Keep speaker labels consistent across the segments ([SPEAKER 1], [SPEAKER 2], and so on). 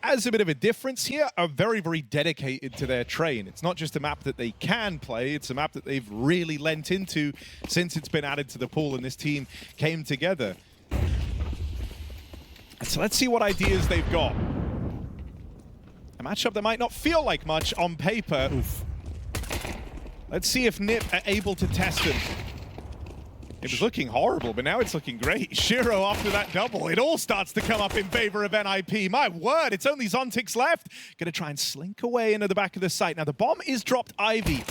[SPEAKER 1] as a bit of a difference here, are very, very dedicated to their train. It's not just a map that they can play, it's a map that they've really lent into since it's been added to the pool and this team came together. So let's see what ideas they've got. A matchup that might not feel like much on paper. Oof. Let's see if NiP are able to test them. It was looking horrible, but now it's looking great. Shiro after that double, it all starts to come up in favor of NiP. My word, it's only Zontic's left. Gonna try and slink away into the back of the site. Now the bomb is dropped Ivy.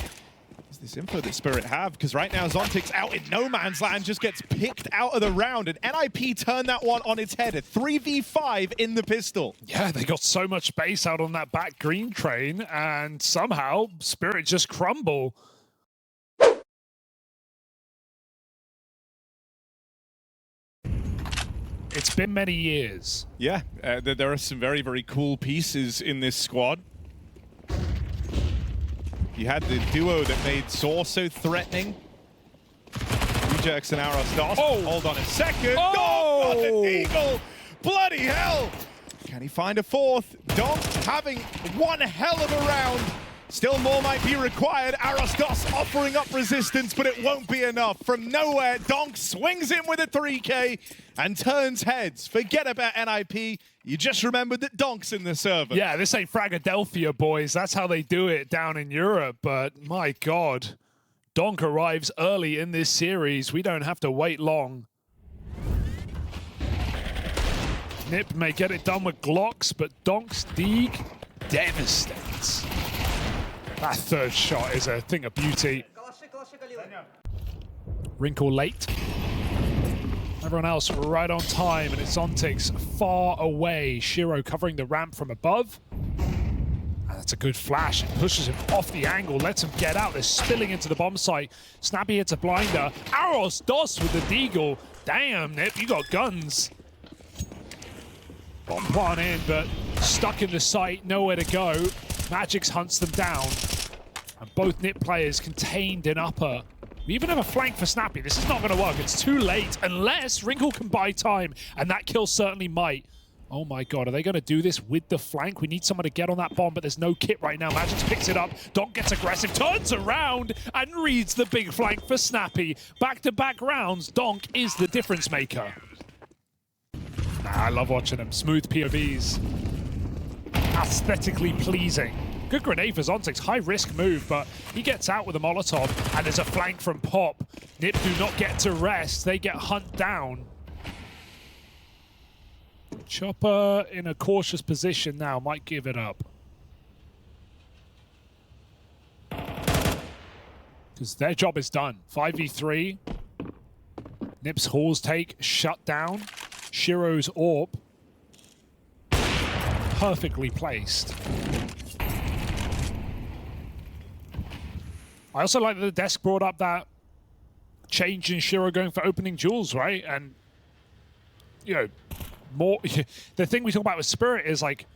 [SPEAKER 1] Is this info that Spirit have? Because right now Zontic's out in no man's land, just gets picked out of the round, and NiP turned that one on its head. A 3v5 in the pistol.
[SPEAKER 2] Yeah, they got so much space out on that back green train, and somehow Spirit just crumble. It's been many years.
[SPEAKER 1] Yeah, there are some very, very cool pieces in this squad. You had the duo that made Soar so threatening. Rejects and Arostos.
[SPEAKER 2] Oh!
[SPEAKER 1] Hold on a second.
[SPEAKER 2] Oh!
[SPEAKER 1] Donk got an eagle! Bloody hell! Can he find a fourth? Donk having one hell of a round. Still more might be required. Arostos offering up resistance, but it won't be enough. From nowhere, Donk swings in with a 3K and turns heads. Forget about NiP. You just remembered that Donk's in the server.
[SPEAKER 2] Yeah, this ain't Fragadelphia, boys. That's how they do it down in Europe. But my God, Donk arrives early in this series. We don't have to wait long. NiP may get it done with Glocks, but Donk's Dig devastates. That third shot is a thing of beauty. Wrinkle late. Everyone else right on time, and it's Zontic's far away. Shiro covering the ramp from above. And that's a good flash. It pushes him off the angle, lets him get out. They're spilling into the bomb site. Snappy hits a blinder. Arostos with the deagle. Damn, NiP, you got guns. Bomb plant in, but stuck in the site, nowhere to go. Magix hunts them down. And both NiP players contained in upper. We even have a flank for Snappy. This is not going to work. It's too late, unless Wrinkle can buy time, and that kill certainly might. Oh my God, are they going to do this with the flank? We need someone to get on that bomb, but there's no kit right now. Magix picks it up. Donk gets aggressive, turns around, and reads the big flank for Snappy. Back-to-back rounds, Donk is the difference maker. I love watching them. Smooth POVs. Aesthetically pleasing. Good grenade for Zontic's, high risk move, but he gets out with a Molotov, and there's a flank from Pop. NiP do not get to rest, they get hunt down. Chopper in a cautious position now, might give it up. Because their job is done. 5v3. NiP's Halls take, shut down. Shiro's AWP. Perfectly placed. I also like that the desk brought up that change in Shiro going for opening jewels, right? And, you know, more. The thing we talk about with Spirit is like,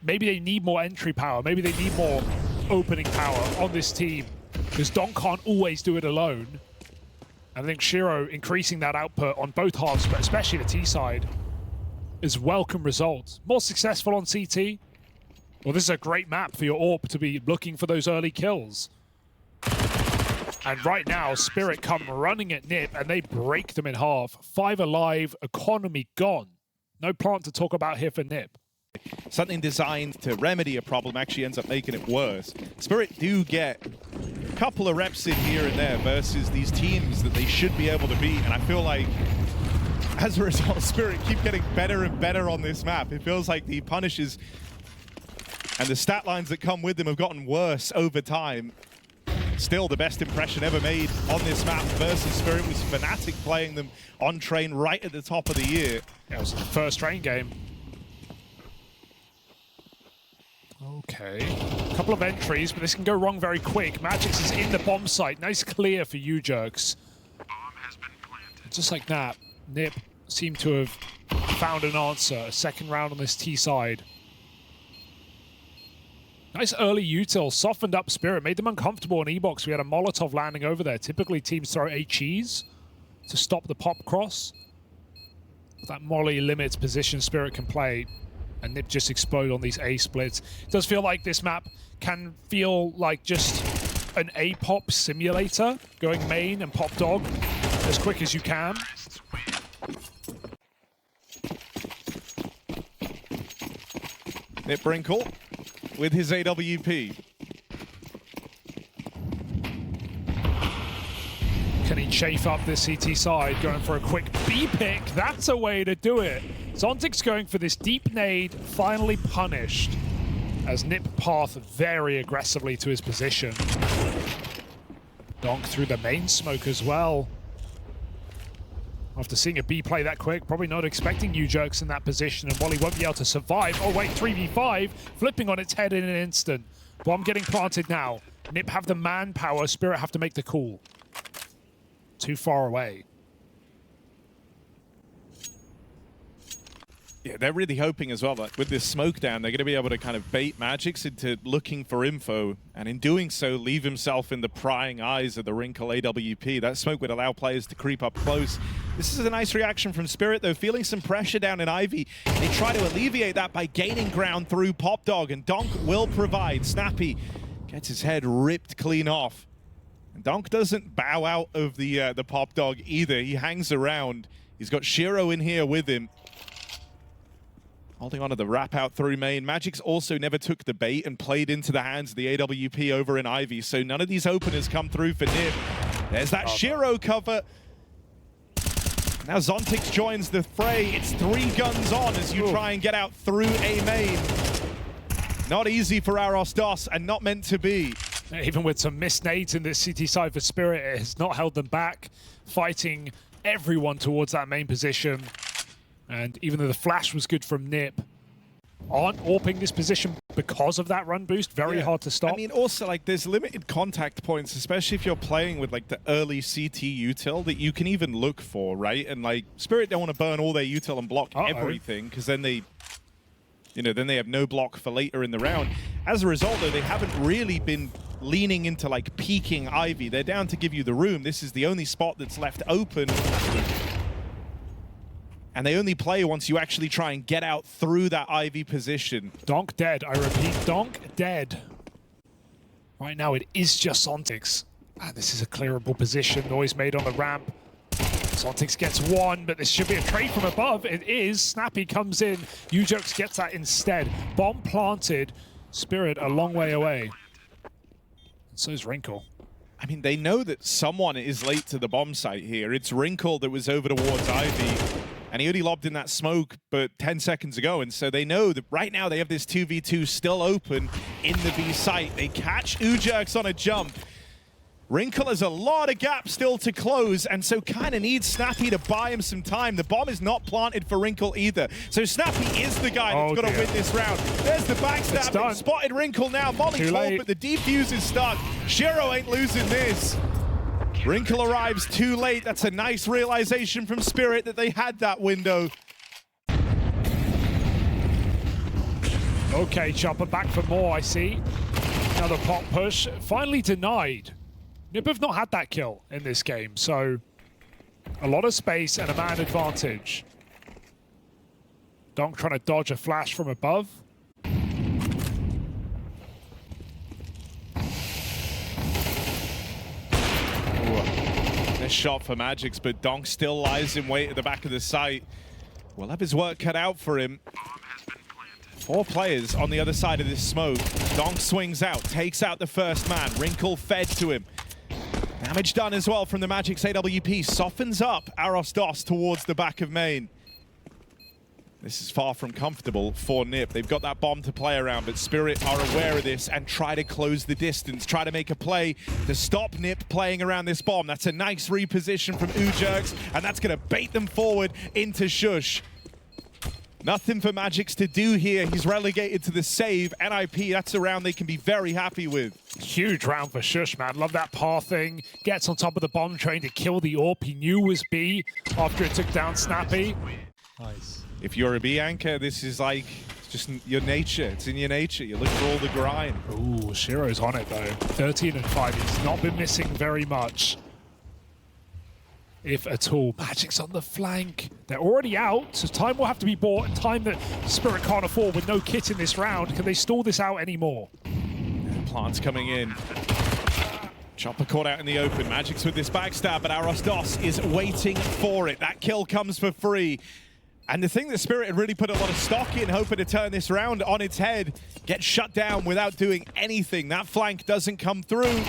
[SPEAKER 2] maybe they need more entry power. Maybe they need more opening power on this team because Donk can't always do it alone. And I think Shiro increasing that output on both halves, but especially the T side, is welcome results. More successful on CT. Well, this is a great map for your AWP to be looking for those early kills. And right now, Spirit come running at NiP, and they break them in half. 5 alive, economy gone. No plant to talk about here for NiP.
[SPEAKER 1] Something designed to remedy a problem actually ends up making it worse. Spirit do get a couple of reps in here and there versus these teams that they should be able to beat, and I feel like as a result, Spirit keep getting better and better on this map. It feels like the punishes and the stat lines that come with them have gotten worse over time. Still the best impression ever made on this map versus Spirit was Fnatic playing them on Train right at the top of the year.
[SPEAKER 2] Yeah, it was the first Train game. Okay, a couple of entries, but this can go wrong very quick. Magix is in the bomb site. Nice clear for you, Jerks. Just like that, NiP seem to have found an answer. A second round on this T side. Nice early util, softened up Spirit, made them uncomfortable in E-Box. We had a Molotov landing over there. Typically teams throw HEs to stop the pop cross. That Molly limits position Spirit can play. and NiP just explode on these A splits. It does feel like this map can feel like just an A pop simulator, going main and pop dog as quick as you can.
[SPEAKER 1] NiP Brinkle with his AWP.
[SPEAKER 2] Can he chafe up this CT side, going for a quick B pick? That's a way to do it. Zontic's going for this deep nade, finally punished, as NiP path very aggressively to his position. Donk through the main smoke as well. After seeing a B play that quick, probably not expecting U-Jerks in that position, and Wally won't be able to survive. Oh wait, 3v5, flipping on its head in an instant. Bomb getting planted now. NiP have the manpower, Spirit have to make the call. Too far away.
[SPEAKER 1] Yeah, they're really hoping as well that with this smoke down, they're going to be able to kind of bait Magix into looking for info, and in doing so, leave himself in the prying eyes of the Wrinkle AWP. That smoke would allow players to creep up close. This is a nice reaction from Spirit, though, feeling some pressure down in Ivy. They try to alleviate that by gaining ground through Pop Dog, and Donk will provide. Snappy gets his head ripped clean off. And Donk doesn't bow out of the Pop Dog either. He hangs around. He's got Shiro in here with him, holding on to the wrap out through main. Magix also never took the bait and played into the hands of the AWP over in Ivy, so none of these openers come through for NiP. There's that Shiro cover. Now Zontix joins the fray. It's 3 guns on as you try and get out through A main. Not easy for Aros DOS, and not meant to be.
[SPEAKER 2] Even with some missed nades in this CT side for Spirit, it has not held them back, fighting everyone towards that main position. And even though the flash was good from NiP, aren't AWPing this position because of that run boost. Very hard to stop.
[SPEAKER 1] I mean, also, like, there's limited contact points, especially if you're playing with, like, the early CT util that you can even look for, right? And, like, Spirit don't want to burn all their util and block everything, because then they, you know, then they have no block for later in the round. As a result, though, they haven't really been leaning into, like, peeking Ivy. They're down to give you the room. This is the only spot that's left open. And they only play once you actually try and get out through that Ivy position.
[SPEAKER 2] Donk dead, I repeat, Donk dead. Right now it is just Zontix. And this is a clearable position, noise made on the ramp. Zontix gets one, but this should be a trade from above. It is, Snappy comes in, U-Jerks gets that instead. Bomb planted, Spirit a long way away. And so is Wrinkle.
[SPEAKER 1] I mean, they know that someone is late to the bomb site here. It's Wrinkle that was over towards Ivy. And he only lobbed in that smoke but 10 seconds ago, and so they know that right now they have this 2v2 still open in the B site. They catch U-Jerks on a jump. Wrinkle has a lot of gaps still to close, and so kind of needs Snappy to buy him some time. The bomb is not planted for Wrinkle either. So Snappy is the guy that's got to win this round. There's the backstab. Spotted Wrinkle now. Molly caught, but the defuse is stuck. Shiro ain't losing this. Wrinkle arrives too late. That's a nice realization from Spirit that they had that window.
[SPEAKER 2] Okay, Chopper back for more, I see. Another pop push. Finally denied. NiP have not had that kill in this game, so a lot of space and a man advantage. Donk trying to dodge a flash from above.
[SPEAKER 1] This shot for Magix, but Donk still lies in wait at the back of the site. Will have his work cut out for him. 4 players on the other side of this smoke. Donk swings out, takes out the first man. Wrinkle fed to him. Damage done as well from the Magix AWP. Softens up Aros DOS towards the back of main. This is far from comfortable for NiP. They've got that bomb to play around, but Spirit are aware of this and try to close the distance, try to make a play to stop NiP playing around this bomb. That's a nice reposition from U-Jerks, and that's going to bait them forward into Shush. Nothing for Magix to do here. He's relegated to the save. NiP, that's a round they can be very happy with.
[SPEAKER 2] Huge round for Shush, man. Love that pathing. Gets on top of the bomb train to kill the AWP he knew was B after it took down Snappy. Nice.
[SPEAKER 1] If you're a B anchor, this is like just your nature. It's in your nature. You look for all the grind.
[SPEAKER 2] Ooh, Shiro's on it though. 13 and 5. He's not been missing very much. if at all. Magic's on the flank. They're already out, so time will have to be bought, and time that Spirit can't afford with no kit in this round. Can they stall this out anymore?
[SPEAKER 1] Plants coming in. Chopper caught out in the open. Magic's with this backstab, but Aurora is waiting for it. That kill comes for free. And the thing that Spirit had really put a lot of stock in, hoping to turn this round on its head, gets shut down without doing anything. That flank doesn't come through.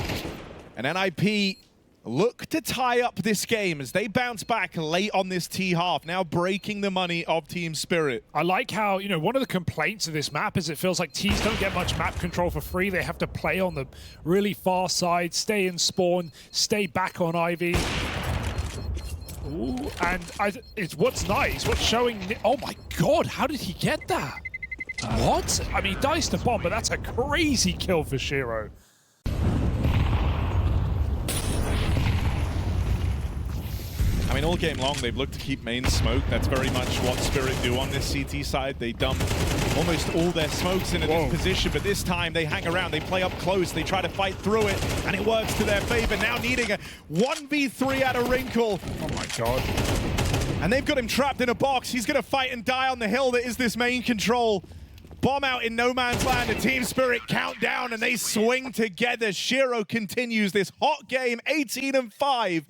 [SPEAKER 1] And NiP look to tie up this game as they bounce back late on this T half, now breaking the money of Team Spirit.
[SPEAKER 2] I like how, you know, one of the complaints of this map is it feels like teams don't get much map control for free. They have to play on the really far side, stay in spawn, stay back on Ivy. Ooh, and it's what's nice, what's showing. Oh my god, how did he get that? What? I mean, dice to bomb, but that's a crazy kill for Shiro.
[SPEAKER 1] I mean, all game long, they've looked to keep main smoke. That's very much what Spirit do on this CT side. They dump almost all their smokes into this position, but this time they hang around, they play up close, they try to fight through it, and it works to their favor. Now needing a 1v3 at a wrinkle.
[SPEAKER 2] Oh my god.
[SPEAKER 1] And they've got him trapped in a box. He's going to fight and die on the hill that is this main control. Bomb out in no man's land, a Team Spirit countdown, and they swing together. Shiro continues this hot game, 18-5.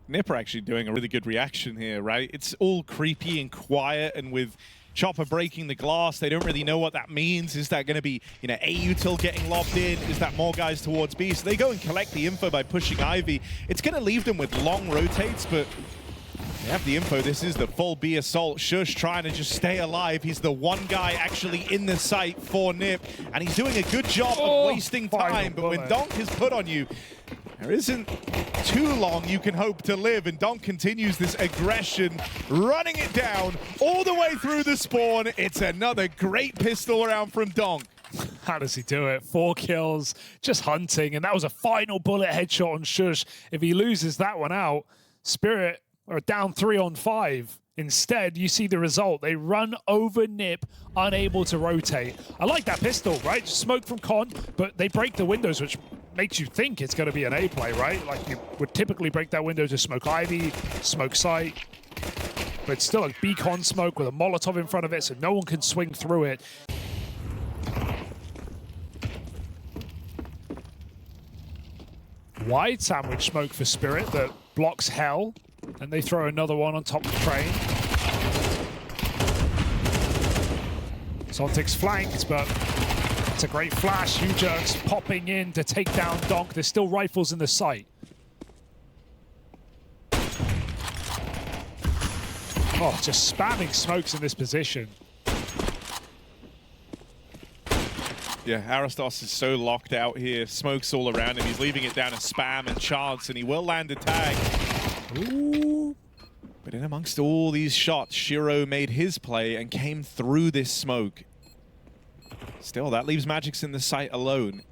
[SPEAKER 1] NiP are actually doing a really good reaction here, right? It's all creepy and quiet, and with Chopper breaking the glass, they don't really know what that means. Is that going to be, you know, A util getting lobbed in? Is that more guys towards B? So they go and collect the info by pushing Ivy. It's going to leave them with long rotates, but they have the info. This is the full B assault. Shush trying to just stay alive. He's the one guy actually in the site for NiP, and he's doing a good job of wasting time. But when Donk is put on you, there isn't too long you can hope to live, and Donk continues this aggression, running it down all the way through the spawn. It's another great pistol round from Donk.
[SPEAKER 2] How does he do it? 4 kills, just hunting, and that was a final bullet headshot on Shush. If he loses that one out, Spirit are down 3 on 5. Instead, you see the result. They run over NiP, unable to rotate. I like that pistol, right? Just smoke from Con, but they break the windows, which makes you think it's going to be an A play, right? Like you would typically break that window to smoke Ivy, smoke site. But it's still a beacon smoke with a Molotov in front of it, so no one can swing through it. Wide sandwich smoke for Spirit that blocks Hell. And they throw another one on top of the train. Zontic's flanked, but it's a great flash. U-Jerks popping in to take down Donk. There's still rifles in the site. Oh, just spamming smokes in this position.
[SPEAKER 1] Yeah, Aurora is so locked out here. Smokes all around him. He's leaving it down to spam and chance, and he will land a tag. Ooh. But in amongst all these shots, Shiro made his play and came through this smoke. Still, that leaves Magix in the site alone.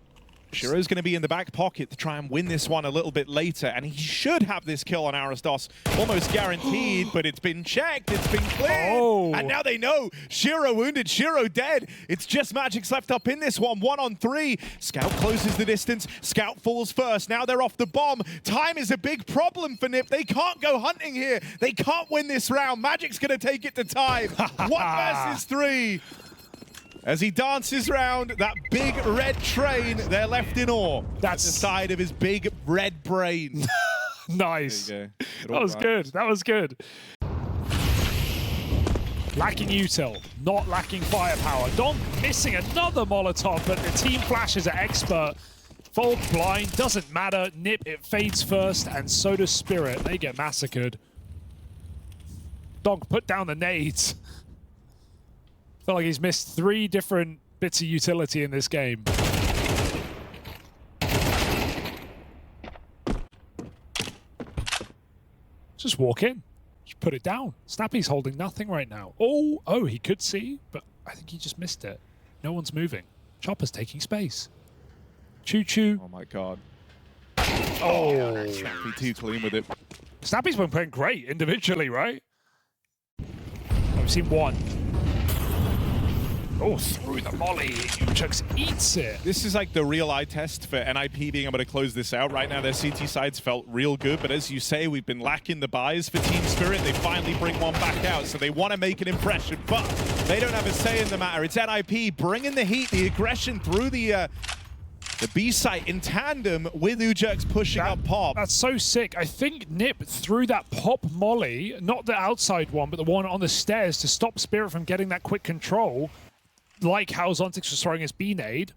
[SPEAKER 1] Shiro's going to be in the back pocket to try and win this one a little bit later, and he should have this kill on Aurora, almost guaranteed, but it's been checked, it's been cleared, and now they know. Shiro wounded, Shiro dead. It's just Magix left up in this one, 1 on 3. Scout closes the distance, Scout falls first, now they're off the bomb. Time is a big problem for NiP. They can't go hunting here. They can't win this round. Magic's going to take it to time. 1 versus 3. As he dances round that big red train, they're left in awe. That's the side of his big red brain.
[SPEAKER 2] Nice. That was good. That was good. Lacking util, not lacking firepower. Donk missing another Molotov, but the team flashes are expert. Fold blind, doesn't matter. NiP, it fades first, and so does Spirit. They get massacred. Donk put down the nades. Felt like he's missed 3 different bits of utility in this game. Just walk in. Just put it down. Snappy's holding nothing right now. Oh, he could see, but I think he just missed it. No one's moving. Chopper's taking space. Choo-choo.
[SPEAKER 1] Oh my god. Oh, Snappy too clean with it.
[SPEAKER 2] Snappy's been playing great individually, right? We've seen 1. Oh, through the molly. Ujux eats it.
[SPEAKER 1] This is like the real eye test for NiP being able to close this out. Right now, their CT sides felt real good, but as you say, we've been lacking the buys for Team Spirit. They finally bring one back out, so they want to make an impression, but they don't have a say in the matter. It's NiP bringing the heat, the aggression through the B site in tandem with Ujux pushing up Pop.
[SPEAKER 2] That's so sick. I think NiP threw that Pop molly, not the outside one, but the one on the stairs to stop Spirit from getting that quick control, like how Zontix was throwing his B-nade.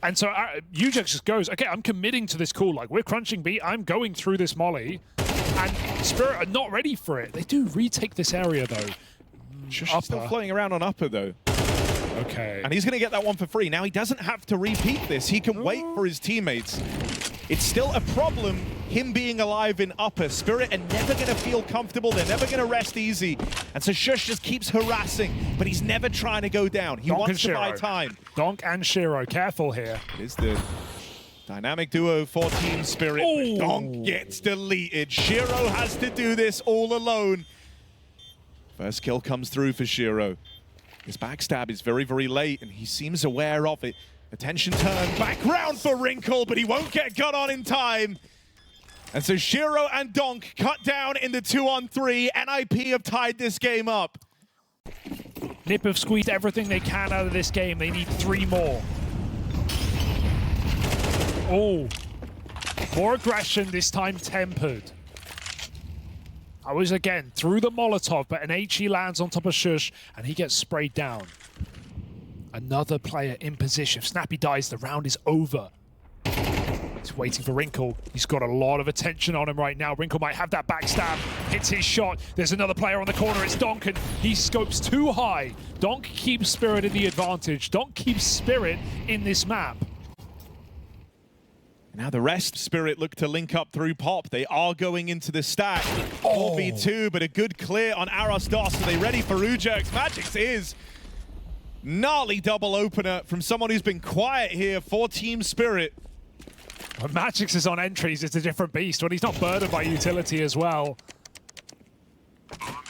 [SPEAKER 2] And so Ujux just goes, okay, I'm committing to this call. Like, we're crunching B, I'm going through this molly. And Spirit are not ready for it. They do retake this area, though.
[SPEAKER 1] Shush still floating around on upper, though.
[SPEAKER 2] Okay.
[SPEAKER 1] And he's going to get that one for free. Now, he doesn't have to repeat this. He can wait for his teammates. It's still a problem, him being alive in upper. Spirit are never going to feel comfortable. They're never going to rest easy. And so Shush just keeps harassing, but he's never trying to go down. He wants to buy time.
[SPEAKER 2] Donk and Shiro, careful here.
[SPEAKER 1] It is the dynamic duo for Team Spirit.
[SPEAKER 2] Ooh.
[SPEAKER 1] Donk gets deleted. Shiro has to do this all alone. First kill comes through for Shiro. His backstab is very, very late, and he seems aware of it. Attention turned back round for Wrinkle, but he won't get got on in time. And so Shiro and Donk cut down in the 2-on-3. NiP have tied this game up.
[SPEAKER 2] NiP have squeezed everything they can out of this game. They need 3 more. Oh, more aggression, this time tempered. I was again through the Molotov, but an HE lands on top of Shush, and he gets sprayed down. Another player in position. If Snappy dies, the round is over. He's waiting for Wrinkle. He's got a lot of attention on him right now. Wrinkle might have that backstab. Hits his shot. There's another player on the corner. It's Donk, and he scopes too high. Donk keeps Spirit in the advantage. Donk keeps Spirit in this map.
[SPEAKER 1] Now the rest, Spirit look to link up through Pop. They are going into the stack. 4v2, but a good clear on Arosdos. Are they ready for Ujux? Magix is gnarly double opener from someone who's been quiet here for Team Spirit.
[SPEAKER 2] When Magix is on entries, it's a different beast. When he's not burdened by utility as well.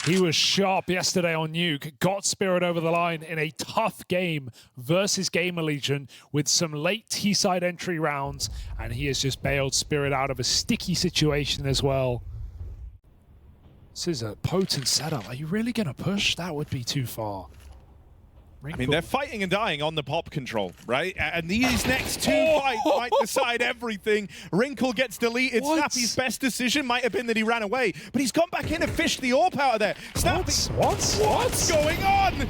[SPEAKER 2] He was sharp yesterday on Nuke, got Spirit over the line in a tough game versus GamerLegion with some late T-side entry rounds, and he has just bailed Spirit out of a sticky situation as well. This is a potent setup. Are you really going to push? That would be too far.
[SPEAKER 1] I mean, they're fighting and dying on the Pop control, right? And these next 2 fights might decide everything. Wrinkle gets deleted.
[SPEAKER 2] What?
[SPEAKER 1] Snappy's best decision might have been that he ran away, but he's gone back in and fished the AWP out of there. Snappy, what's going on?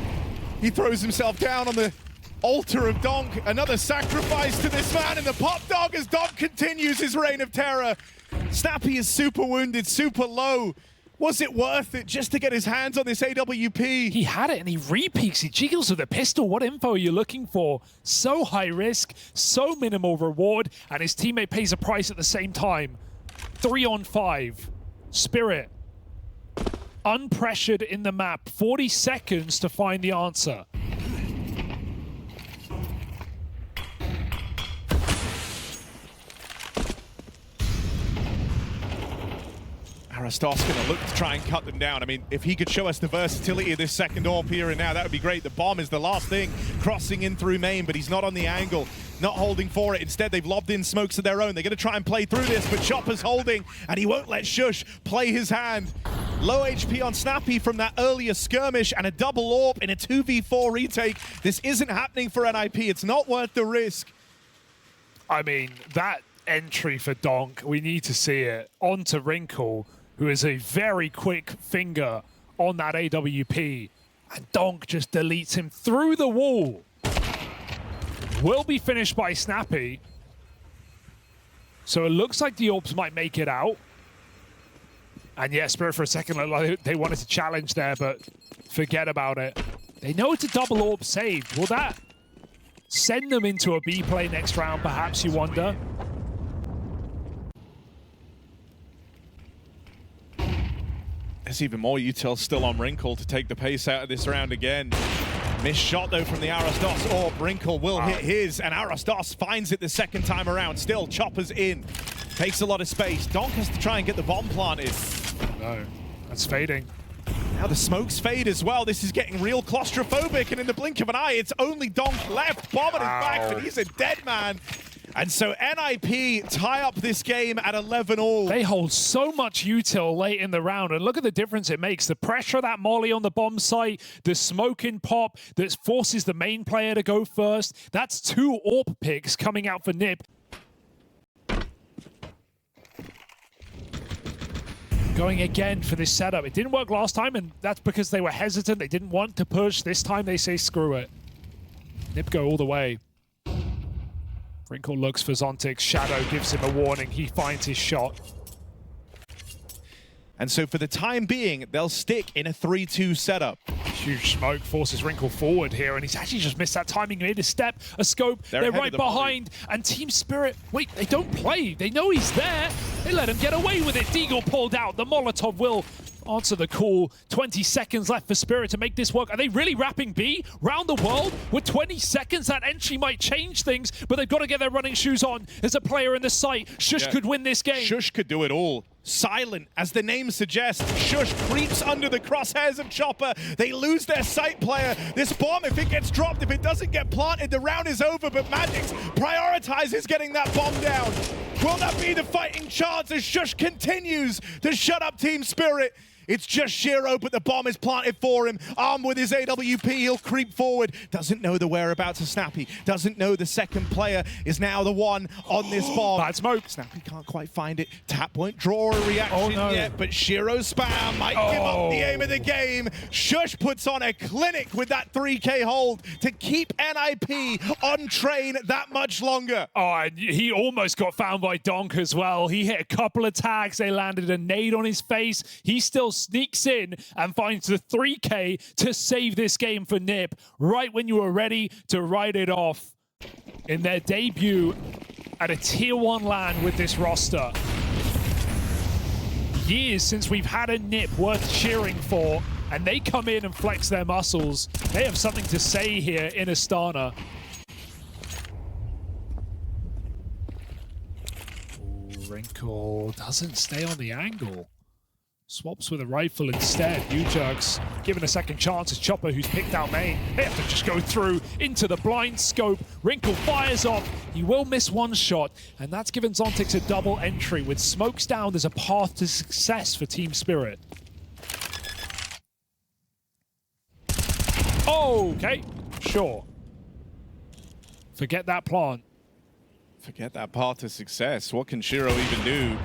[SPEAKER 1] He throws himself down on the altar of Donk. Another sacrifice to this man in the Pop Dog as Donk continues his reign of terror. Snappy is super wounded, super low. Was it worth it just to get his hands on this AWP?
[SPEAKER 2] He had it and he re-peeks. He jiggles with a pistol. What info are you looking for? So high risk, so minimal reward, and his teammate pays a price at the same time. 3-on-5. Spirit. Unpressured in the map. 40 seconds to find the answer.
[SPEAKER 1] Arostos going to look to try and cut them down. I mean, if he could show us the versatility of this second AWP here and now, that would be great. The bomb is the last thing crossing in through main, but he's not on the angle, not holding for it. Instead, they've lobbed in smokes of their own. They're going to try and play through this, but Chopper's holding, and he won't let Shush play his hand. Low HP on Snappy from that earlier skirmish, and a double AWP in a 2v4 retake. This isn't happening for NiP. It's not worth the risk.
[SPEAKER 2] I mean, that entry for Donk, we need to see it. On to Wrinkle, who is a very quick finger on that AWP. And Donk just deletes him through the wall. Will be finished by Snappy. So it looks like the AWPs might make it out. And yeah, Spirit for a second looked like they wanted to challenge there, but forget about it. They know it's a double AWP saved. Will that send them into a B play next round, perhaps, you wonder?
[SPEAKER 1] There's even more util still on Wrinkle to take the pace out of this round again. Missed shot though from the Arostos AWP. Wrinkle will hit his, and Arostos finds it the second time around. Still, Chopper's in. Takes a lot of space. Donk has to try and get the bomb planted.
[SPEAKER 2] No, that's fading.
[SPEAKER 1] Now the smokes fade as well. This is getting real claustrophobic, and in the blink of an eye, it's only Donk left. Bomb on his back, but he's a dead man. And so NiP tie up this game at 11-all.
[SPEAKER 2] They hold so much util late in the round, and look at the difference it makes. The pressure of that molly on the bomb site, the smoke in pop that forces the main player to go first. That's 2 AWP picks coming out for NiP. Going again for this setup. It didn't work last time, and that's because they were hesitant. They didn't want to push. This time they say screw it. NiP go all the way. Wrinkle looks for Zontic. Shadow gives him a warning. He finds his shot.
[SPEAKER 1] And so for the time being, they'll stick in a 3-2 setup.
[SPEAKER 2] Huge smoke forces Wrinkle forward here, and he's actually just missed that timing. He made a step, a scope. They're right behind. And Team Spirit, wait, they don't play. They know he's there. They let him get away with it. Deagle pulled out. The Molotov will answer the call. 20 seconds left for Spirit to make this work. Are they really wrapping B round the world? With 20 seconds, that entry might change things, but they've got to get their running shoes on. There's a player in the site. Sjuush could win this game.
[SPEAKER 1] Sjuush could do it all. Silent, as the name suggests. Sjuush creeps under the crosshairs of Chopper. They lose their site player. This bomb, if it gets dropped, if it doesn't get planted, the round is over, but Magix prioritizes getting that bomb down. Will that be the fighting chance as Sjuush continues to shut up Team Spirit? It's just Shiro, but the bomb is planted for him. Armed with his AWP, he'll creep forward. Doesn't know the whereabouts of Snappy. Doesn't know the second player is now the one on this bomb.
[SPEAKER 2] Bad smoke.
[SPEAKER 1] Snappy can't quite find it. Tap won't draw a reaction yet, but Shiro's spam might give up the aim of the game. Sjuush puts on a clinic with that 3K hold to keep NiP on train that much longer.
[SPEAKER 2] Oh, and he almost got found by Donk as well. He hit a couple of tags. They landed a nade on his face. He still sneaks in and finds the 3K to save this game for NiP right when you were ready to write it off in their debut at a Tier 1 LAN with this roster. Years since we've had a NiP worth cheering for, and they come in and flex their muscles. They have something to say here in Astana. Ooh, Wrinkle doesn't stay on the angle. Swaps with a rifle instead. UJerks given a second chance as Chopper, who's picked out main. They have to just go through into the blind scope. Wrinkle fires off. He will miss one shot, and that's given Zontic a double entry. With smokes down, there's a path to success for Team Spirit. Okay, sure. Forget that plant.
[SPEAKER 1] Forget that path to success. What can Shiro even do?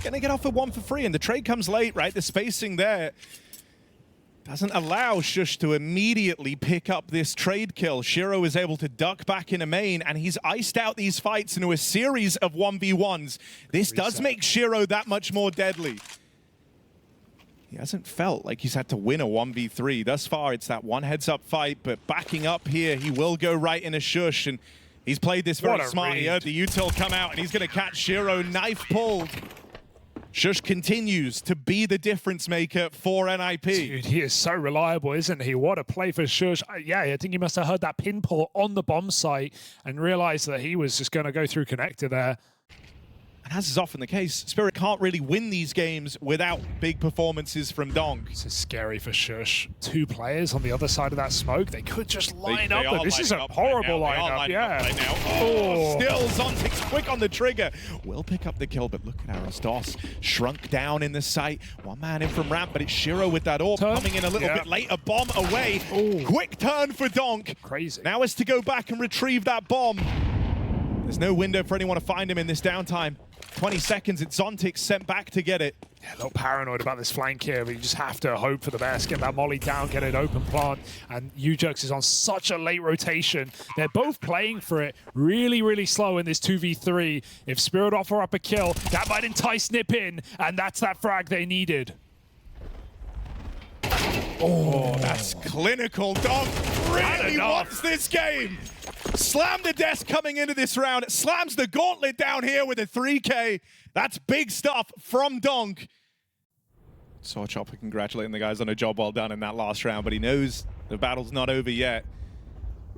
[SPEAKER 1] Gonna get off a 1 for free, and the trade comes late, right? The spacing there doesn't allow Sjuush to immediately pick up this trade kill. Shiro is able to duck back in a main, and he's iced out these fights into a series of 1v1s. This does make Shiro that much more deadly. He hasn't felt like he's had to win a 1v3. Thus far, it's that one heads-up fight, but backing up here, he will go right into Sjuush, and he's played this very smart. He heard the util come out, and he's gonna catch Shiro knife pulled. Sjuush continues to be the difference maker for NiP.
[SPEAKER 2] Dude, he is so reliable, isn't he? What a play for Sjuush. Yeah, I think he must have heard that pin pull on the bomb site and realized that he was just going to go through connector there.
[SPEAKER 1] And as is often the case, Spirit can't really win these games without big performances from Donk.
[SPEAKER 2] This is scary for Sjuush. 2 players on the other side of that smoke. They could just line up, but this is a horrible lineup. Yeah.
[SPEAKER 1] Still, Zontic's quick on the trigger. Will pick up the kill, but look at Aristos. Shrunk down in the site. One man in from ramp, but it's Shiro with that AWP coming in a little bit late. A bomb away. Quick turn for Donk.
[SPEAKER 2] Crazy.
[SPEAKER 1] Now is to go back and retrieve that bomb. There's no window for anyone to find him in this downtime. 20 seconds, it's Zontic sent back to get it.
[SPEAKER 2] Yeah, a little paranoid about this flank here, but you just have to hope for the best. Get that molly down, get an open plant. And UJerks is on such a late rotation. They're both playing for it really, really slow in this 2v3. If Spirit offer up a kill, that might entice NiP in, and that's that frag they needed.
[SPEAKER 1] Oh, that's clinical. Donk really wants this game. Slam the desk coming into this round. Slams the gauntlet down here with a 3K. That's big stuff from Donk. Saw Chopper congratulating the guys on a job well done in that last round, but he knows the battle's not over yet.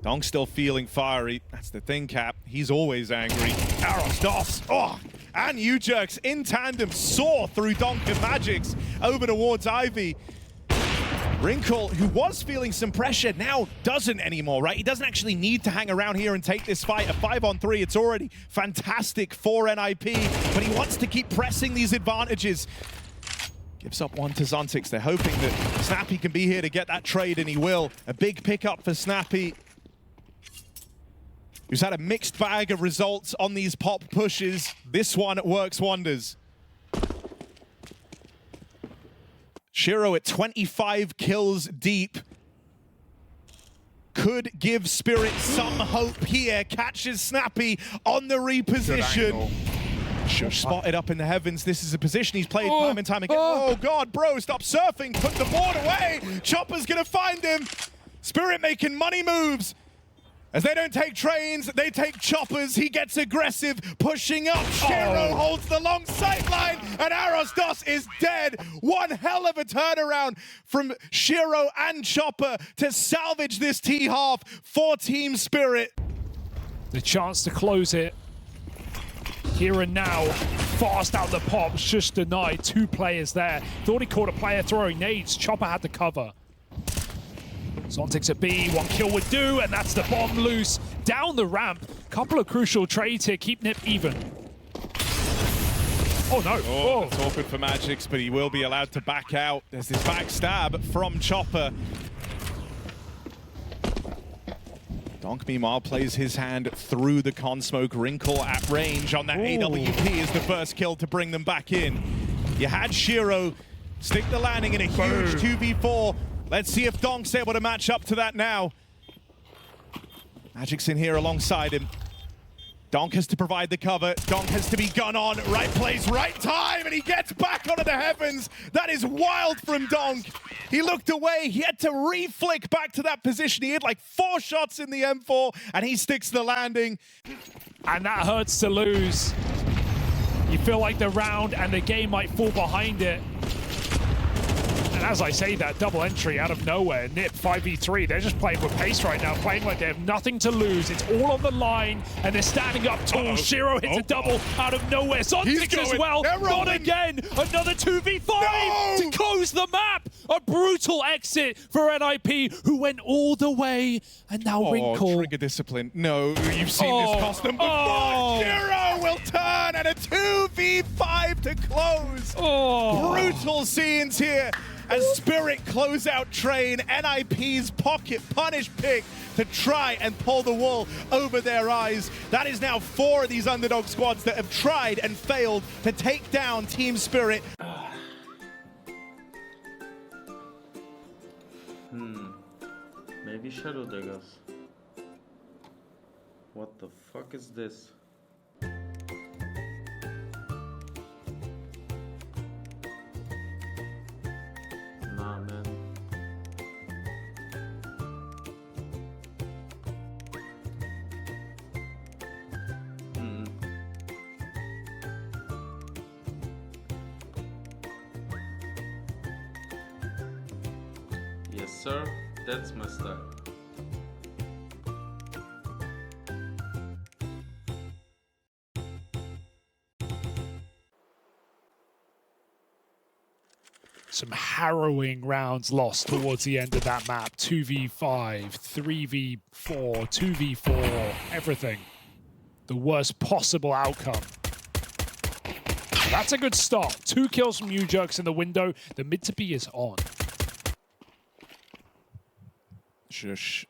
[SPEAKER 1] Donk's still feeling fiery. That's the thing, Cap. He's always angry. Aristos. And UJerks in tandem soar through Donk and Magix over towards Ivy. Wrinkle, who was feeling some pressure, now doesn't anymore, right? He doesn't actually need to hang around here and take this fight. A 5-on-3, it's already fantastic for NiP, but he wants to keep pressing these advantages. Gives up one to Zontix. They're hoping that Snappy can be here to get that trade, and he will. A big pickup for Snappy, who's had a mixed bag of results on these pop pushes. This one works wonders. Shiro at 25 kills deep. Could give Spirit some hope here. Catches Snappy on the reposition. Shush spotted up in the heavens. This is a position he's played time and time again. Oh God, bro, stop surfing. Put the board away. Chopper's gonna find him. Spirit making money moves. As they don't take trains, they take choppers. He gets aggressive, pushing up. Shiro holds the long sideline, and Arosdos is dead. One hell of a turnaround from Shiro and Chopper to salvage this T-half for Team Spirit.
[SPEAKER 2] The chance to close it. Here and now, fast out the pops, just denied. 2 players there. Thought he caught a player throwing nades. Chopper had to cover. Zontix at B, 1 kill would do, and that's the bomb loose. Down the ramp, couple of crucial trades here, keep NiP even. Oh no.
[SPEAKER 1] Oh, that's awkward for Magix, but he will be allowed to back out. There's this backstab from Chopper. Donk, meanwhile, plays his hand through the con smoke. Wrinkle at range on that AWP is the first kill to bring them back in. You had Shiro stick the landing in a huge 2v4. Let's see if Donk's able to match up to that now. Magic's in here alongside him. Donk has to provide the cover. Donk has to be gun on. Right place, right time, and he gets back onto the heavens. That is wild from Donk. He looked away. He had to re-flick back to that position. He had like 4 shots in the M4, and he sticks the landing.
[SPEAKER 2] And that hurts to lose. You feel like the round and the game might fall behind it. And as I say that, double entry out of nowhere. NiP 5v3, they're just playing with pace right now, playing like they have nothing to lose. It's all on the line, and they're standing up tall. Shiro hits a double out of nowhere. Zontix as well, not again. Another 2v5 to close the map. A brutal exit for NiP, who went all the way, and now Wrinkle.
[SPEAKER 1] Trigger discipline. No, you've seen this cost them before. Shiro will turn, and a 2v5 to close. Brutal scenes here. As Spirit close out train, NiP's pocket punish pick to try and pull the wool over their eyes. That is now 4 of these underdog squads that have tried and failed to take down Team Spirit.
[SPEAKER 3] Maybe Shadow Daggers. What the fuck is this? Nah, man. Yes, sir. That's my style.
[SPEAKER 2] Some harrowing rounds lost towards the end of that map. 2v5, 3v4, 2v4, everything. The worst possible outcome. That's a good start. 2 kills from U-Jerks in the window. The mid to B is on.
[SPEAKER 1] Shush.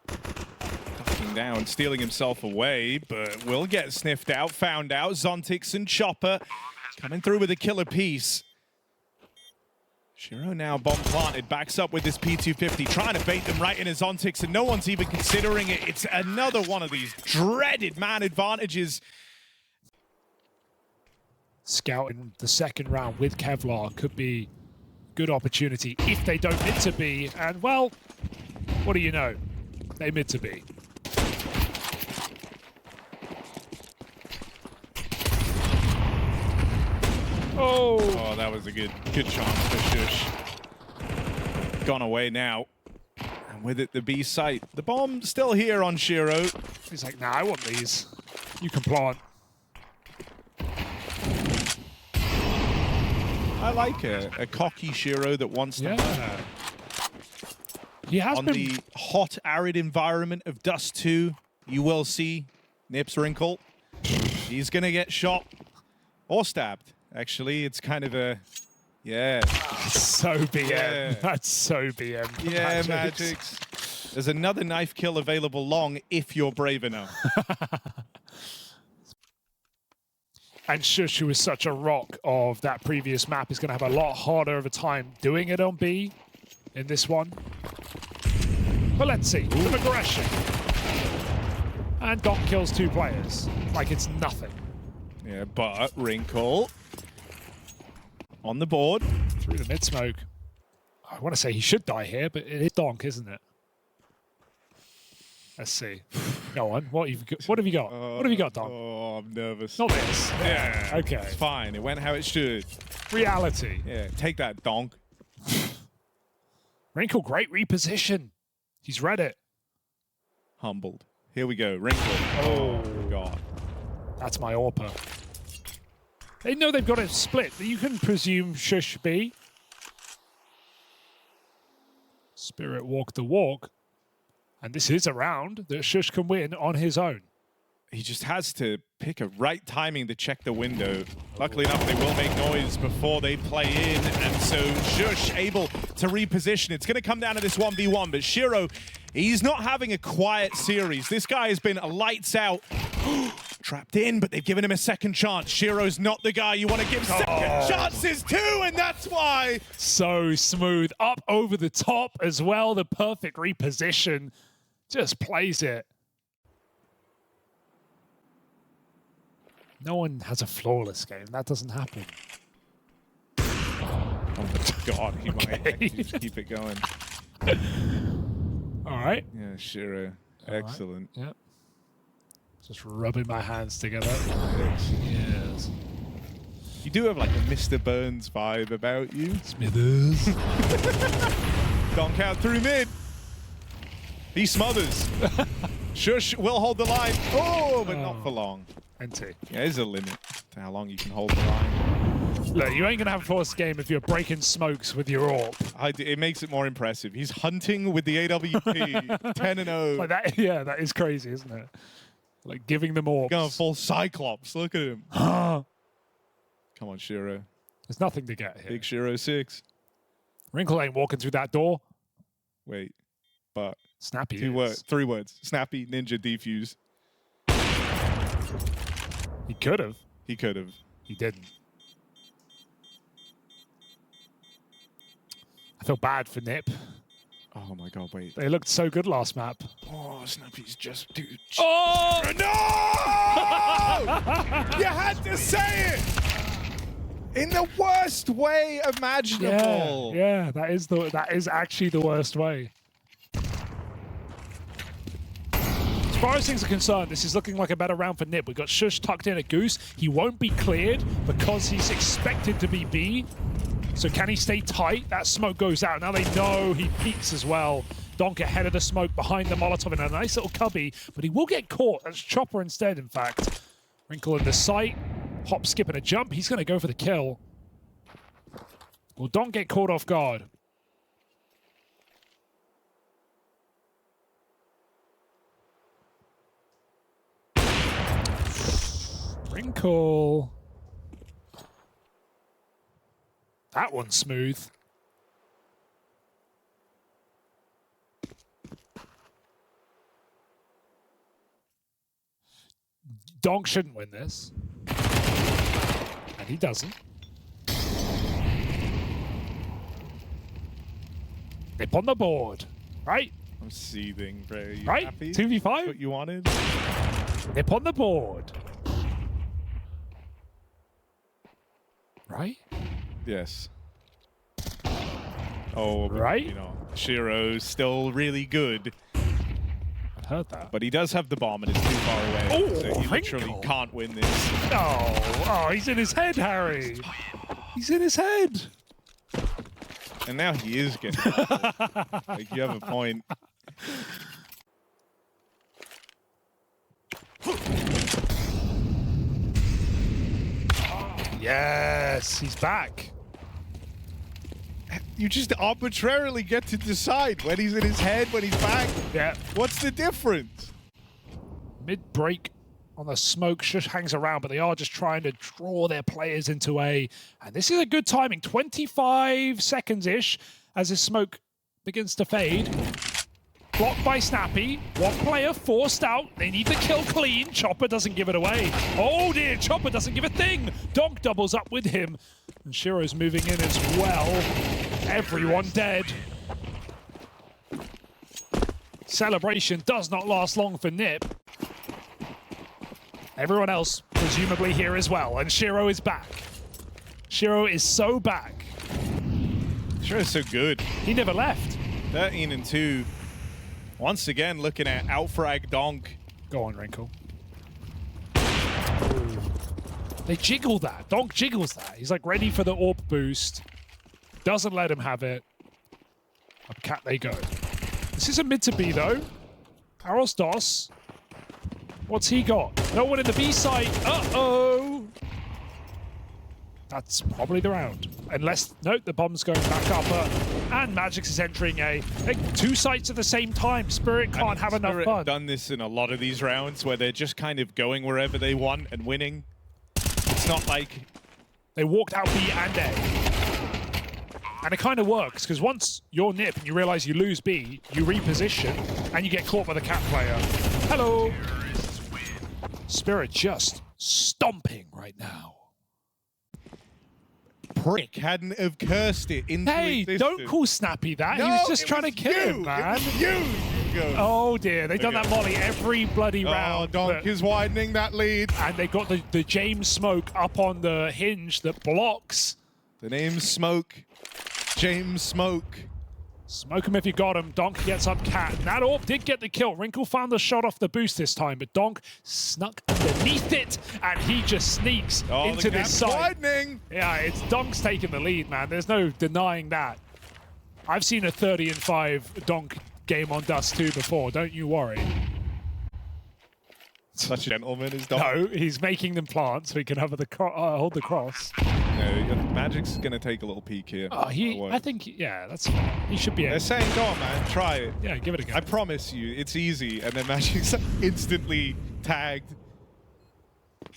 [SPEAKER 1] Ducking down, stealing himself away, but will get sniffed out, found out. Zontix and Chopper coming through with a killer piece. Shiro now bomb planted, backs up with this P250, trying to bait them right in his Zontix, and no one's even considering it. It's another one of these dreaded man advantages.
[SPEAKER 2] Scouting the second round with Kevlar could be good opportunity if they don't mid to B. And well, what do you know? They mid to B. Oh,
[SPEAKER 1] that was a good chance for Shush. Gone away now. And with it, the B site. The bomb still here on Shiro.
[SPEAKER 2] He's like, nah, I want these. You can plant.
[SPEAKER 1] I like a cocky Shiro that wants to
[SPEAKER 2] Yeah. He has
[SPEAKER 1] on
[SPEAKER 2] been...
[SPEAKER 1] the hot, arid environment of Dust 2. You will see Nip's wrinkle. He's going to get shot or stabbed. Actually, it's kind of a... Yeah.
[SPEAKER 2] So BM.
[SPEAKER 1] Yeah.
[SPEAKER 2] That's so BM.
[SPEAKER 1] Yeah,
[SPEAKER 2] Magix.
[SPEAKER 1] Magix. There's another knife kill available long if you're brave enough.
[SPEAKER 2] And Shush, who was such a rock of that previous map, is going to have a lot harder of a time doing it on B in this one. But let's see. Some aggression. And Doc kills 2 players. Like it's nothing.
[SPEAKER 1] Yeah, but Wrinkle on the board.
[SPEAKER 2] Through the mid-smoke. I want to say he should die here, but it is Donk, isn't it? Let's see. Go on. What have you got? What have you got, Donk?
[SPEAKER 1] Oh, I'm nervous.
[SPEAKER 2] Not this.
[SPEAKER 1] Yeah.
[SPEAKER 2] Okay.
[SPEAKER 1] It's fine. It went how it should.
[SPEAKER 2] Reality.
[SPEAKER 1] Yeah, take that, Donk.
[SPEAKER 2] Wrinkle, great reposition. He's read it.
[SPEAKER 1] Humbled. Here we go. Wrinkle. Oh, God.
[SPEAKER 2] That's my AWPer. They know they've got it split. You can presume Shush B. Spirit walk the walk. And this is a round that Shush can win on his own.
[SPEAKER 1] He just has to pick a right timing to check the window. Luckily enough, they will make noise before they play in, and so Shush able to reposition. It's going to come down to this 1v1, but Shiro, he's not having a quiet series. This guy has been lights out. Trapped in, but they've given him a second chance. Shiro's not the guy you want to give second chances to, and that's why.
[SPEAKER 2] So smooth. Up over the top as well. The perfect reposition. Just plays it. No one has a flawless game. That doesn't happen.
[SPEAKER 1] Oh my God, he might actually keep it going.
[SPEAKER 2] All right.
[SPEAKER 1] Yeah, Shiro. Excellent.
[SPEAKER 2] Right. Yep. Just rubbing my hands together. Yes.
[SPEAKER 1] You do have like a Mr. Burns vibe about you.
[SPEAKER 2] Smithers.
[SPEAKER 1] Donk out through mid. He smothers. Shush will hold the line. Oh, but not for long.
[SPEAKER 2] NT.
[SPEAKER 1] Yeah, there's a limit to how long you can hold the line.
[SPEAKER 2] Look, you ain't going to have a forced game if you're breaking smokes with your AWP.
[SPEAKER 1] It makes it more impressive. He's hunting with the AWP, 10-0.
[SPEAKER 2] Like that, yeah, that is crazy, isn't it? Like giving them AWPs.
[SPEAKER 1] Going full Cyclops. Look at him.
[SPEAKER 2] Come
[SPEAKER 1] on, Shiro.
[SPEAKER 2] There's nothing to get here.
[SPEAKER 1] Big Shiro 6.
[SPEAKER 2] Wrinkle ain't walking through that door.
[SPEAKER 1] Wait, but
[SPEAKER 2] Snappy.
[SPEAKER 1] 3 words. Snappy, ninja, defuse.
[SPEAKER 2] He could have.
[SPEAKER 1] He could have.
[SPEAKER 2] He didn't. I feel bad for NiP.
[SPEAKER 1] Oh my God, wait.
[SPEAKER 2] They looked so good last map.
[SPEAKER 1] Oh, Snappy's just... Dude.
[SPEAKER 2] Oh!
[SPEAKER 1] No! You had to say it! In the worst way imaginable.
[SPEAKER 2] Yeah, that is actually the worst way. As far as things are concerned, this is looking like a better round for NiP. We've got Shush tucked in at Goose. He won't be cleared because he's expected to be B. So can he stay tight? That smoke goes out. Now they know he peeks as well. Donk ahead of the smoke behind the Molotov in a nice little cubby, but he will get caught. That's Chopper instead, in fact. Wrinkle in the sight. Hop, skip, and a jump. He's going to go for the kill. Will Donk get caught off guard? Wrinkle. That one's smooth. Donk shouldn't win this. And he doesn't. Nip on the board. Right?
[SPEAKER 1] I'm seething, bro. You
[SPEAKER 2] Right?
[SPEAKER 1] happy?
[SPEAKER 2] 2v5?
[SPEAKER 1] What you wanted?
[SPEAKER 2] Nip on the board. Right?
[SPEAKER 1] Yes. Oh, but,
[SPEAKER 2] Right?
[SPEAKER 1] you know, Shiro's still really good,
[SPEAKER 2] I heard that.
[SPEAKER 1] but he does have the bomb and it's too far away.
[SPEAKER 2] Oh,
[SPEAKER 1] so he literally
[SPEAKER 2] Wrinkle.
[SPEAKER 1] can't win this.
[SPEAKER 2] Oh, he's in his head, Harry. He's in his head.
[SPEAKER 1] And now he is getting like, you have a point.
[SPEAKER 2] Yes, he's back.
[SPEAKER 1] You just arbitrarily get to decide when he's in his head, when he's back.
[SPEAKER 2] Yeah.
[SPEAKER 1] What's the difference?
[SPEAKER 2] Mid-break on the smoke, Shush hangs around, but they are just trying to draw their players into a... And this is a good timing, 25 seconds-ish as this smoke begins to fade. Blocked by Snappy. One player forced out. They need the kill clean. Chopper doesn't give it away. Oh dear, Chopper doesn't give a thing. Donk doubles up with him. And Shiro's moving in as well. Everyone dead. Celebration does not last long for NiP. Everyone else presumably here as well. And Shiro is back. Shiro is so back.
[SPEAKER 1] Shiro's so good.
[SPEAKER 2] He never left.
[SPEAKER 1] 13-2. Once again, looking at outfrag Donk.
[SPEAKER 2] Go on, Wrinkle. They jiggle that. Donk jiggles that. He's like ready for the AWP boost. Doesn't let him have it. Up cat they go. This is a mid to B though. Aros DOS. What's he got? No one in the B side. Uh-oh. That's probably the round. Unless, nope, the bomb's going back up. And Magix is entering two sites at the same time. Spirit can't have enough
[SPEAKER 1] Spirit
[SPEAKER 2] fun.
[SPEAKER 1] have done this in a lot of these rounds where they're just kind of going wherever they want and winning. It's not like...
[SPEAKER 2] They walked out B and A. And it kind of works, because once you're NiP and you realize you lose B, you reposition, and you get caught by the cat player. Hello! Spirit just stomping right now.
[SPEAKER 1] Prick hadn't have cursed it into existence.
[SPEAKER 2] Don't call Snappy that.
[SPEAKER 1] No,
[SPEAKER 2] he was just trying to kill him, man.
[SPEAKER 1] It was you.
[SPEAKER 2] Oh dear, they've done that molly every bloody round.
[SPEAKER 1] Donk is widening that lead.
[SPEAKER 2] And they got the James Smoke up on the hinge that blocks.
[SPEAKER 1] The name's Smoke. James Smoke.
[SPEAKER 2] Smoke him if you got him. Donk gets up cat. And that AWP did get the kill. Wrinkle found the shot off the boost this time, but Donk snuck underneath it, and he just sneaks into this side.
[SPEAKER 1] Widening.
[SPEAKER 2] Yeah, it's Donk's taking the lead, man. There's no denying that. I've seen a 30-5 Donk game on Dust 2 before. Don't you worry.
[SPEAKER 1] Such a gentleman is Donk.
[SPEAKER 2] No, he's making them plant so he can have hold the cross.
[SPEAKER 1] No, Magic's going to take a little peek here.
[SPEAKER 2] Oh, I think, yeah, that's fine. He should be able.
[SPEAKER 1] They're saying, go on, man, try it.
[SPEAKER 2] Yeah, give it a go.
[SPEAKER 1] I promise you, it's easy. And then Magic's instantly tagged.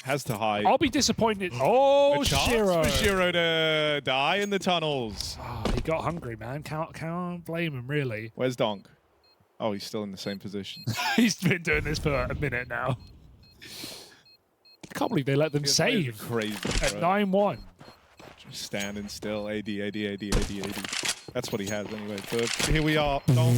[SPEAKER 1] Has to hide.
[SPEAKER 2] I'll be disappointed. Oh,
[SPEAKER 1] a chance
[SPEAKER 2] Shiro.
[SPEAKER 1] for Shiro to die in the tunnels.
[SPEAKER 2] Oh, he got hungry, man. Can't blame him, really.
[SPEAKER 1] Where's Donk? Oh, he's still in the same position.
[SPEAKER 2] He's been doing this for a minute now. I can't believe they let them save
[SPEAKER 1] crazy,
[SPEAKER 2] at 9-1.
[SPEAKER 1] Just standing still. AD. That's what he has anyway. But here we are. Donk.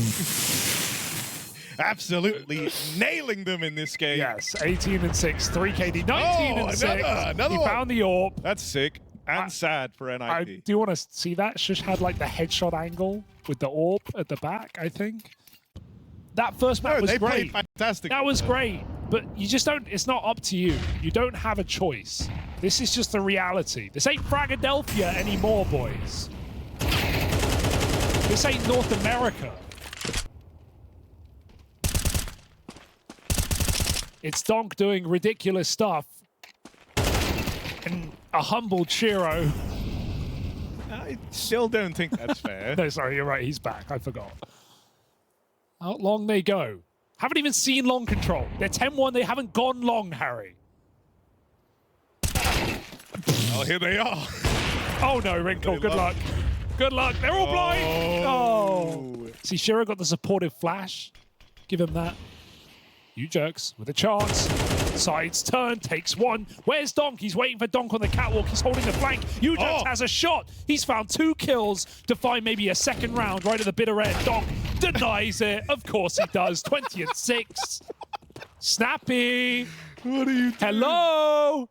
[SPEAKER 1] Absolutely nailing them in this game.
[SPEAKER 2] Yes, 18-6, 3KD, 19-6.
[SPEAKER 1] Another
[SPEAKER 2] he
[SPEAKER 1] one.
[SPEAKER 2] found the AWP.
[SPEAKER 1] That's sick and sad for NiP.
[SPEAKER 2] Do you want to see that? Shush had like the headshot angle with the AWP at the back, I think. That first map was
[SPEAKER 1] they
[SPEAKER 2] great.
[SPEAKER 1] played fantastic.
[SPEAKER 2] That was great, but you just don't, it's not up to you. You don't have a choice. This is just the reality. This ain't Fragadelphia anymore, boys. This ain't North America. It's Donk doing ridiculous stuff. And a humbled Shiro.
[SPEAKER 1] I still don't think that's fair.
[SPEAKER 2] No, sorry, you're right. He's back. I forgot. How long they go? Haven't even seen long control. They're 10-1. They haven't gone long, Harry.
[SPEAKER 1] Well, here they are.
[SPEAKER 2] Oh, no, Wrinkle. Good luck. Good luck. They're all blind. Oh. See, Shiro got the supportive flash. Give him that. You jerks with a chance. Sides turn, takes one. Where's Donk? He's waiting for Donk on the catwalk. He's holding the flank. You jerks has a shot. He's found 2 kills to find maybe a second round right at the bitter end. Donk denies it. Of course he does. 20-6. Snappy.
[SPEAKER 1] What are you doing?
[SPEAKER 2] Hello,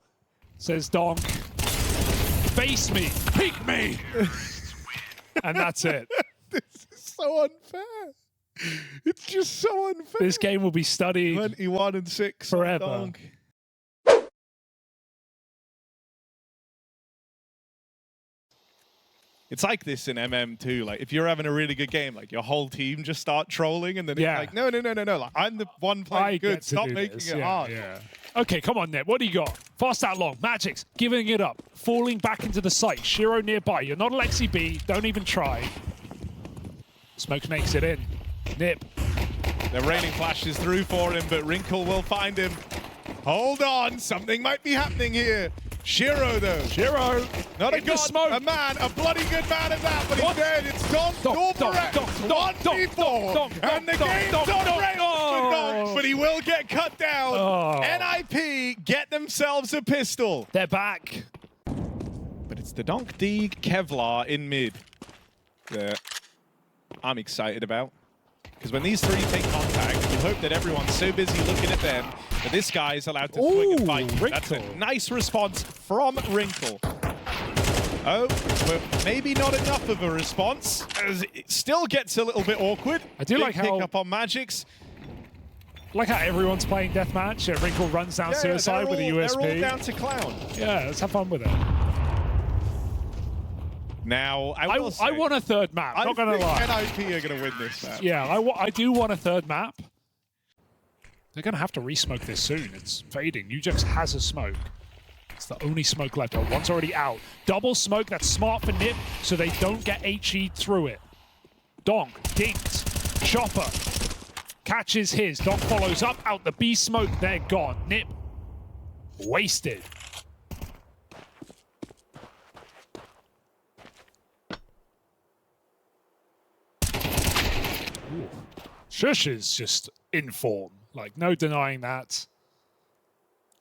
[SPEAKER 2] says Donk. Face me. Peek me. And that's it.
[SPEAKER 1] This is so unfair. It's just so unfair.
[SPEAKER 2] This game will be studied
[SPEAKER 1] 21-6
[SPEAKER 2] forever.
[SPEAKER 1] Donk. It's like this in MM too. Like if you're having a really good game, like your whole team just start trolling, and then it's like, no. Like I'm the one playing good. Stop making it hard.
[SPEAKER 2] Yeah. Okay, come on, Nip. What do you got? Fast out long. Magic's giving it up. Falling back into the site. Shiro nearby. You're not Alexi B. Don't even try. Smoke makes it in. Nip.
[SPEAKER 1] They're raining flashes through for him, but Wrinkle will find him. Hold on, something might be happening here. Shiro, though.
[SPEAKER 2] Shiro.
[SPEAKER 1] Not a
[SPEAKER 2] in the
[SPEAKER 1] god,
[SPEAKER 2] smoke.
[SPEAKER 1] a man, a bloody good man at that, but he's dead. It's Donk, Donk, 1v4, and the game's on rails for Donk, but he will get cut down.
[SPEAKER 2] Oh.
[SPEAKER 1] NiP get themselves a pistol.
[SPEAKER 2] They're back.
[SPEAKER 1] But it's the Donk Dig Kevlar in mid that I'm excited about. Because when these three take contact, you hope that everyone's so busy looking at them that this guy is allowed to swing and fight.
[SPEAKER 2] Wrinkle.
[SPEAKER 1] That's a nice response from Wrinkle. Oh, but maybe not enough of a response, as it still gets a little bit awkward.
[SPEAKER 2] I do
[SPEAKER 1] Big
[SPEAKER 2] like how...
[SPEAKER 1] pick up on Magic's.
[SPEAKER 2] Like how everyone's playing deathmatch. Wrinkle runs down suicide with a USP.
[SPEAKER 1] They're all down to Clown.
[SPEAKER 2] Yeah, let's have fun with it.
[SPEAKER 1] Now, I will say,
[SPEAKER 2] I want a third map, not going to lie.
[SPEAKER 1] NiP are going to win this map.
[SPEAKER 2] Yeah, I do want a third map. They're going to have to re-smoke this soon. It's fading. Nugex has a smoke. It's the only smoke left. Oh, one's already out. Double smoke, that's smart for NiP, so they don't get HE'd through it. Donk, dinked, Chopper, catches his. Donk follows up, out the B smoke, they're gone. NiP, wasted. Ooh. Shush is just in form. Like, no denying that.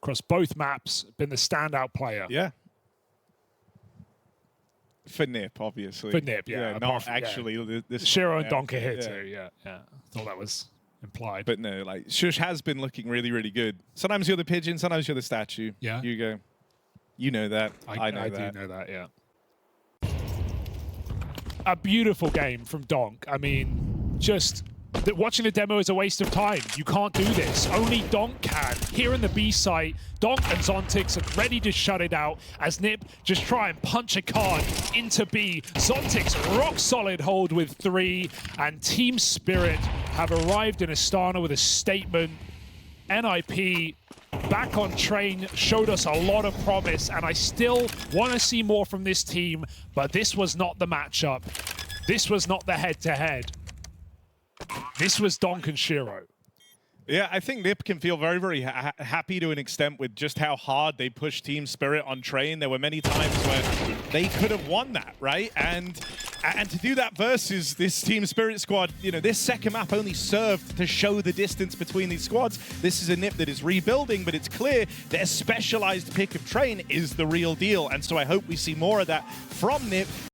[SPEAKER 2] Across both maps, been the standout player.
[SPEAKER 1] Yeah. For NiP, obviously.
[SPEAKER 2] For NiP, yeah.
[SPEAKER 1] Not actually.
[SPEAKER 2] Yeah.
[SPEAKER 1] This
[SPEAKER 2] Shiro and Donk are here too, yeah. I thought that was implied.
[SPEAKER 1] But no, like, Shush has been looking really, really good. Sometimes you're the pigeon, sometimes you're the statue.
[SPEAKER 2] Yeah.
[SPEAKER 1] You go. You know that. I know that.
[SPEAKER 2] I do know that, yeah. A beautiful game from Donk. I mean, just watching the demo is a waste of time. You can't do this. Only Donk can. Here in the B site, Donk and Zontix are ready to shut it out as NiP just try and punch a card into B. Zontix rock solid hold with 3, and Team Spirit have arrived in Astana with a statement. NiP back on train, showed us a lot of promise, and I still want to see more from this team, but this was not the matchup. This was not the head-to-head. This was Donk and Shiro.
[SPEAKER 1] Yeah, I think NiP can feel very, very happy to an extent with just how hard they pushed Team Spirit on train. There were many times where they could have won that, right? And to do that versus this Team Spirit squad, you know, this second map only served to show the distance between these squads. This is a NiP that is rebuilding, but it's clear their specialized pick of train is the real deal. And so I hope we see more of that from NiP.